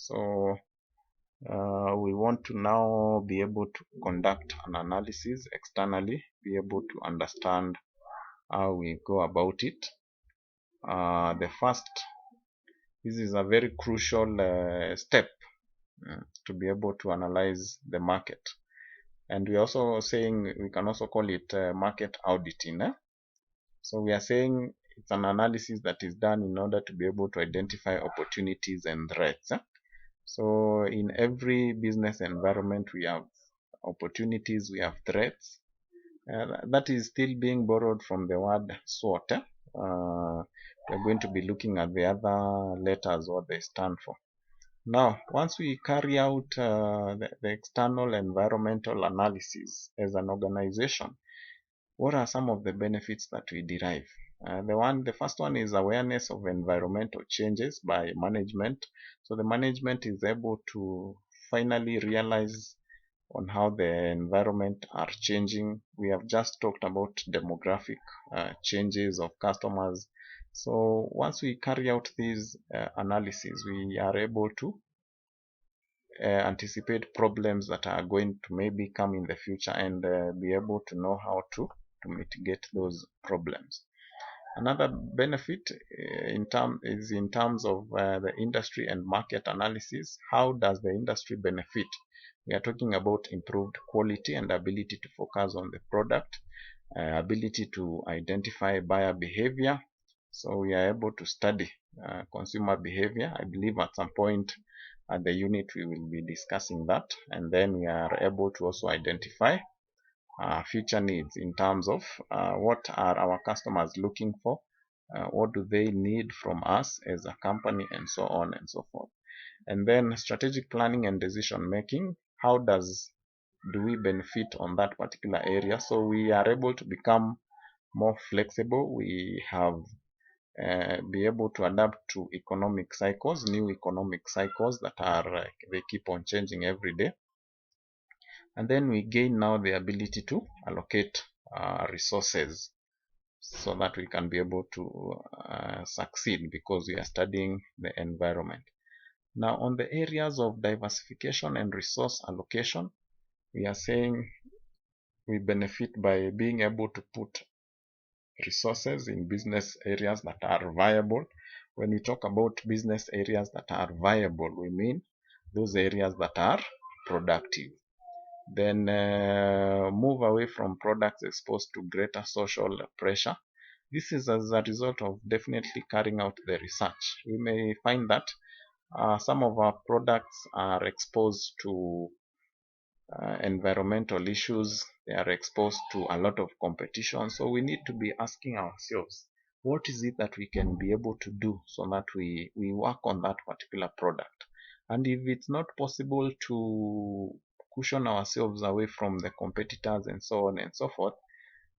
So we want to now be able to conduct an analysis externally, be able to understand how we go about it. This is a very crucial step to be able to analyze the market. And we're also saying we can also call it market auditing. So we are saying it's an analysis that is done in order to be able to identify opportunities and threats. So in every business environment, we have opportunities, we have threats. That is still being borrowed from the word SWOT. We're going to be looking at the other letters, what they stand for. Now, once we carry out the external environmental analysis as an organization, what are some of the benefits that we derive? The first one is awareness of environmental changes by management. So the management is able to finally realize on how the environment are changing. We have just talked about demographic changes of customers. So once we carry out these analysis, we are able to anticipate problems that are going to maybe come in the future and be able to know how to mitigate those problems. Another benefit in terms of the industry and market analysis. How does the industry benefit? We are talking about improved quality and ability to focus on the product, ability to identify buyer behavior. So we are able to study consumer behavior. I believe at some point at the unit we will be discussing that, and then we are able to also identify future needs in terms of what are our customers looking for, what do they need from us as a company, and so on and so forth. And then strategic planning and decision making. How do we benefit on that particular area? So we are able to become more flexible. We have be able to adapt to economic cycles, new economic cycles that are they keep on changing every day. And then we gain now the ability to allocate resources so that we can be able to succeed because we are studying the environment. Now on the areas of diversification and resource allocation, we are saying we benefit by being able to put resources in business areas that are viable. When we talk about business areas that are viable, we mean those areas that are productive. Then move away from products exposed to greater social pressure. This is as a result of definitely carrying out the research. We may find that some of our products are exposed to environmental issues. They are exposed to a lot of competition. So we need to be asking ourselves, what is it that we can be able to do so that we work on that particular product? And if it's not possible to cushion ourselves away from the competitors and so on and so forth,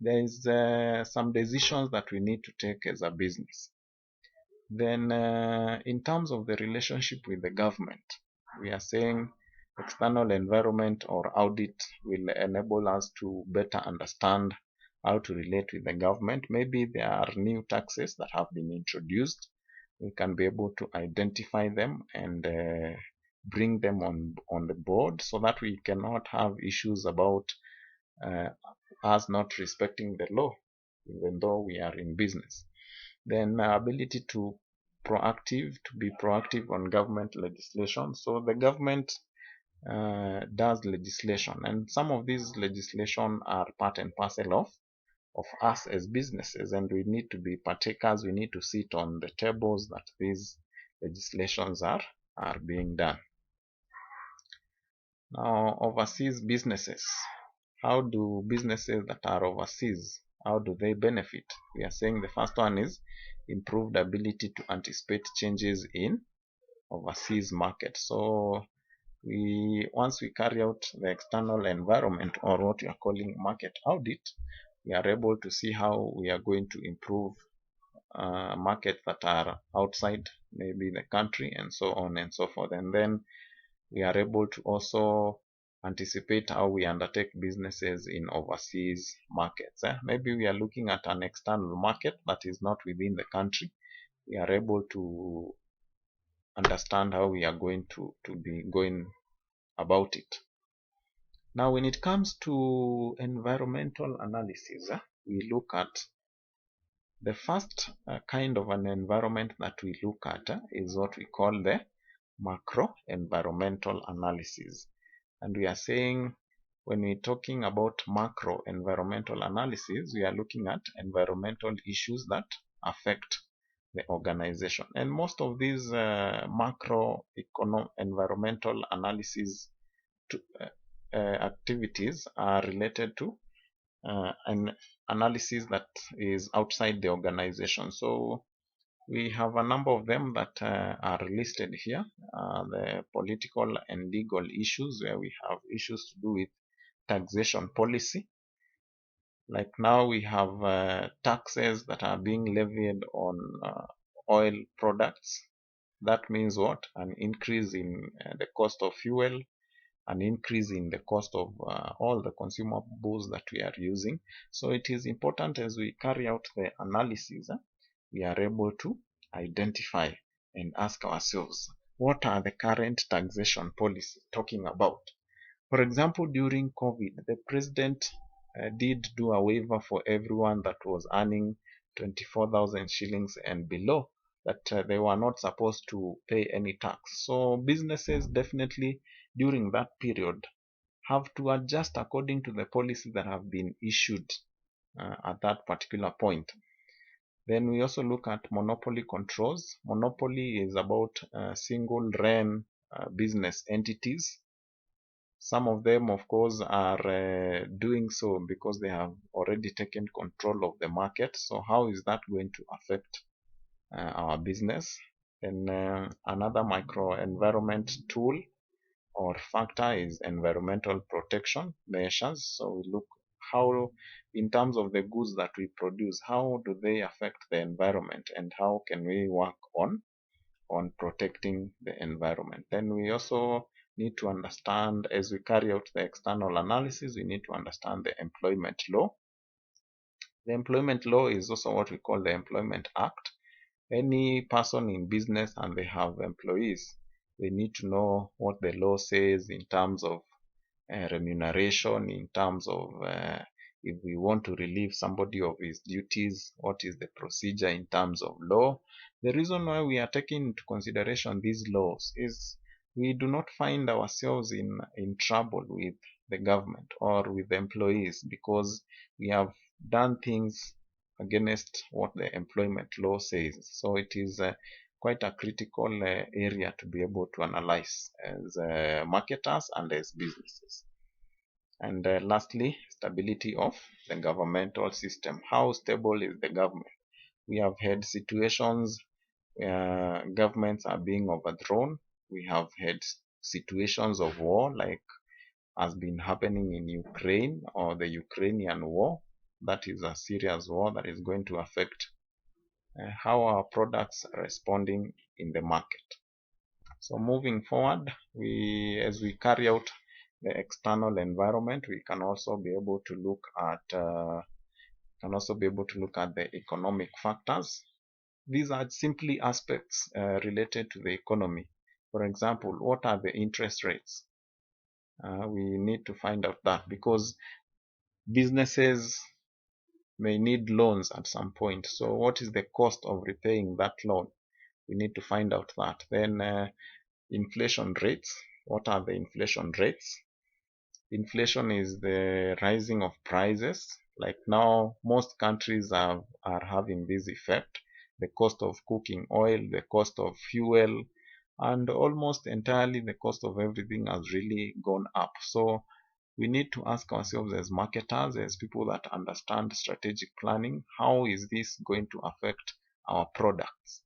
there is some decisions that we need to take as a business. Then in terms of the relationship with the government, we are saying external environment or audit will enable us to better understand how to relate with the government. Maybe there are new taxes that have been introduced. We can be able to identify them and bring them on the board so that we cannot have issues about us not respecting the law, even though we are in business. Then ability to be proactive on government legislation. So the government does legislation, and some of these legislation are part and parcel of us as businesses, and we need to be partakers. We need to sit on the tables that these legislations are being done. Now, overseas businesses. How do businesses that are overseas, how do they benefit? We are saying the first one is improved ability to anticipate changes in overseas market. So once we carry out the external environment, or what we are calling market audit, we are able to see how we are going to improve markets that are outside maybe the country, and so on and so forth. And then we are able to also anticipate how we undertake businesses in overseas markets. Maybe we are looking at an external market that is not within the country. We are able to understand how we are going to be going about it. Now, when it comes to environmental analysis, we look at the first kind of an environment that we look at is what we call the macro environmental analysis. And we are saying when we're talking about macro environmental analysis, we are looking at environmental issues that affect the organization. And most of these macro environmental analysis activities are related to an analysis that is outside the organization. So we have a number of them that are listed here. The political and legal issues, where we have issues to do with taxation policy. Like now we have taxes that are being levied on oil products. That means what? An increase in the cost of fuel, an increase in the cost of all the consumables that we are using. So it is important as we carry out the analysis, we are able to identify and ask ourselves, what are the current taxation policies talking about? For example, during COVID, the president did do a waiver for everyone that was earning 24,000 shillings and below, that they were not supposed to pay any tax. So businesses definitely during that period have to adjust according to the policies that have been issued at that particular point. Then we also look at monopoly controls. Monopoly is about single REN business entities. Some of them, of course, are doing so because they have already taken control of the market. So how is that going to affect our business? And another microenvironment tool or factor is environmental protection measures. So we look how, in terms of the goods that we produce, how do they affect the environment and how can we work on protecting the environment. Then we also need to understand, as we carry out the external analysis, we need to understand the employment law. The employment law is also what we call the Employment Act. Any person in business and they have employees, they need to know what the law says in terms of remuneration, in terms of if we want to relieve somebody of his duties, what is the procedure in terms of law. The reason why we are taking into consideration these laws is we do not find ourselves in trouble with the government or with the employees because we have done things against what the employment law says. So it is quite a critical area to be able to analyze as marketers and as businesses. And lastly, stability of the governmental system. How stable is the government? We have had situations where governments are being overthrown. We have had situations of war, like has been happening in Ukraine or the Ukrainian war. That is a serious war that is going to affect how our products are responding in the market. So moving forward, as we carry out the external environment, we can also be able to look at the economic factors. These are simply aspects related to the economy. For example, what are the interest rates? We need to find out that because businesses may need loans at some point. So what is the cost of repaying that loan? We need to find out that. Then inflation rates. What are the inflation rates? Inflation is the rising of prices. Like now, most countries are having this effect. The cost of cooking oil, the cost of fuel, and almost entirely the cost of everything has really gone up. So we need to ask ourselves as marketers, as people that understand strategic planning, how is this going to affect our products?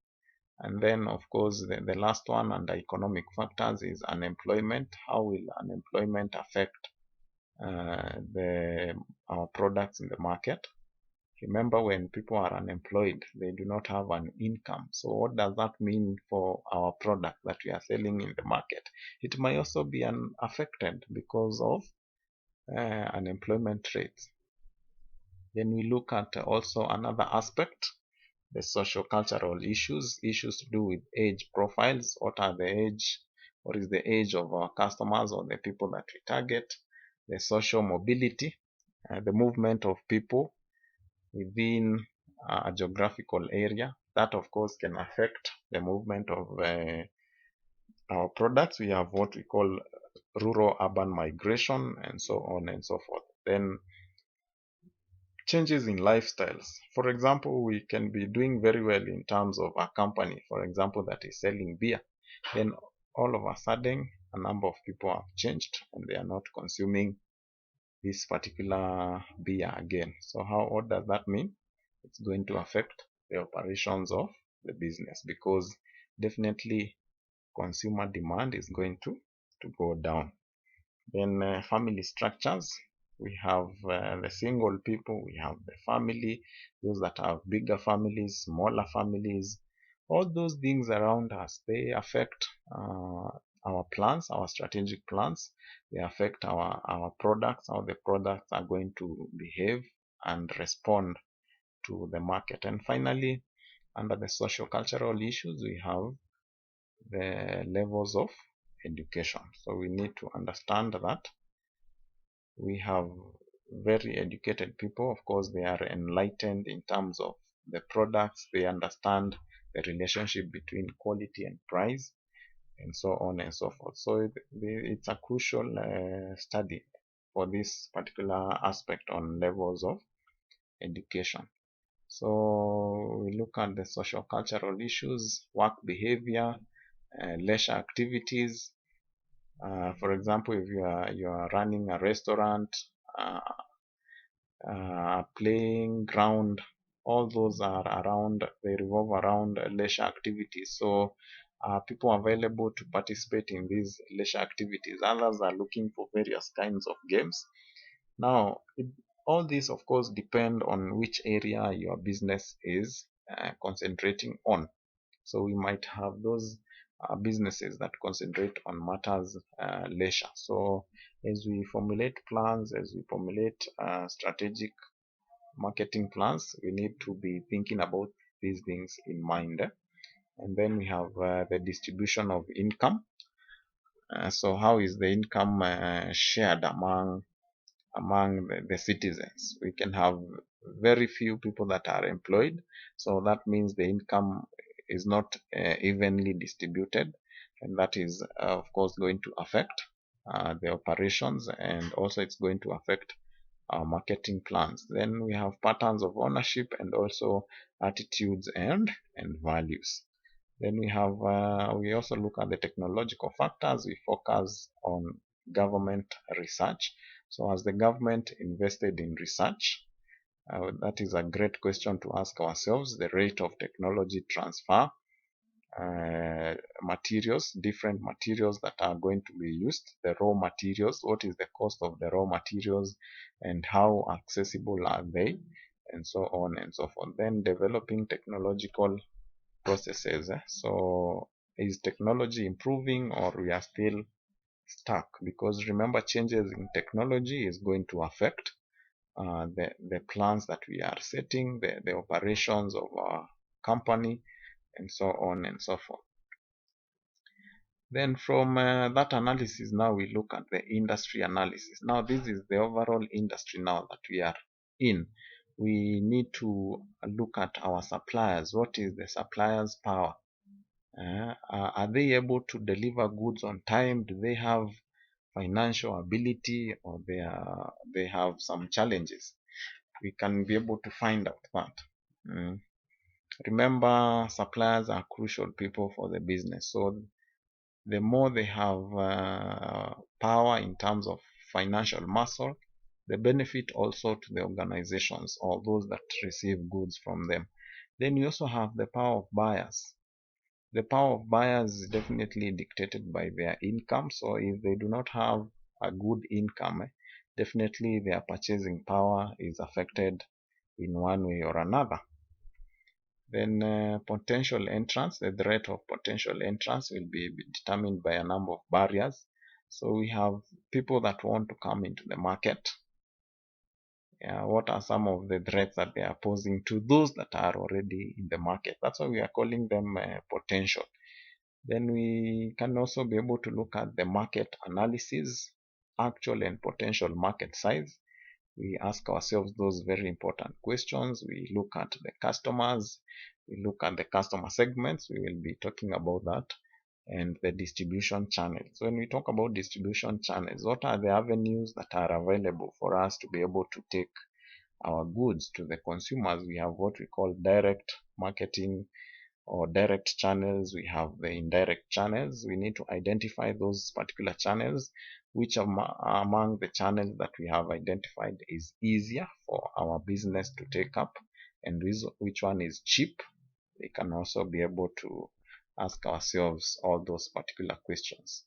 And then, of course, the last one under economic factors is unemployment. How will unemployment affect our products in the market? Remember, when people are unemployed, they do not have an income. So what does that mean for our product that we are selling in the market? It might also be affected because of unemployment rates. Then we look at also another aspect The social cultural issues to do with age profiles. What is the age of our customers or the people that we target? The social mobility, the movement of people within a geographical area. That of course can affect the movement of our products. We have what we call rural urban migration and so on and so forth. Then changes in lifestyles. For example, we can be doing very well in terms of a company, for example, that is selling beer. Then all of a sudden, a number of people have changed and they are not consuming this particular beer again. So what does that mean? It's going to affect the operations of the business, because definitely consumer demand is going to go down. Then family structures. We have the single people, we have the family, those that have bigger families, smaller families. All those things around us, they affect our plans, our strategic plans. They affect our products, how the products are going to behave and respond to the market. And finally, under the social cultural issues, we have the levels of education. So we need to understand that we have very educated people. Of course, they are enlightened in terms of the products. They understand the relationship between quality and price, and so on and so forth. So it's a crucial study for this particular aspect on levels of education. So we look at the social cultural issues, work behavior, leisure activities. For example, if you are running a restaurant, playing ground, all those are around, they revolve around leisure activities. So people are available to participate in these leisure activities. Others are looking for various kinds of games. Now, all these of course depend on which area your business is concentrating on. So we might have those businesses that concentrate on matters leisure. So as we formulate plans, as we formulate strategic marketing plans, we need to be thinking about these things in mind. And then we have the distribution of income. So how is the income shared among the citizens? We can have very few people that are employed, so that means the income is not evenly distributed, and that is of course going to affect the operations, and also it's going to affect our marketing plans. Then we have patterns of ownership and also attitudes and values. Then we also look at the technological factors. We focus on government research. So has the government invested in research? That is a great question to ask ourselves. The rate of technology transfer, materials, different materials that are going to be used, the raw materials, what is the cost of the raw materials and how accessible are they, and so on and so forth. Then developing technological processes. So is technology improving or we are still stuck? Because remember, changes in technology is going to affect the plans that we are setting, the operations of our company, and so on and so forth. Then from that analysis, now we look at the industry analysis. Now this is the overall industry now that we are in. We need to look at our suppliers. What is the suppliers' power? Are they able to deliver goods on time? Do they have financial ability, or they have some challenges? We can be able to find out that. Remember, suppliers are crucial people for the business. So the more they have power in terms of financial muscle, the benefit also to the organizations or those that receive goods from them. Then you also have the power of buyers. The power of buyers is definitely dictated by their income. So if they do not have a good income, definitely their purchasing power is affected in one way or another. Then potential entrance, the rate of potential entrance will be determined by a number of barriers. So we have people that want to come into the market. what are some of the threats that they are posing to those that are already in the market. That's why we are calling them potential. Then we can also be able to look at the market analysis, actual and potential market size. We ask ourselves those very important questions. We look at the customers, we look at the customer segments. We will be talking about that, and the distribution channels. When we talk about distribution channels, what are the avenues that are available for us to be able to take our goods to the consumers? We have what we call direct marketing or direct channels. We have the indirect channels. We need to identify those particular channels. Which among the channels that we have identified is easier for our business to take up, and which one is cheap? We can also be able to ask ourselves all those particular questions.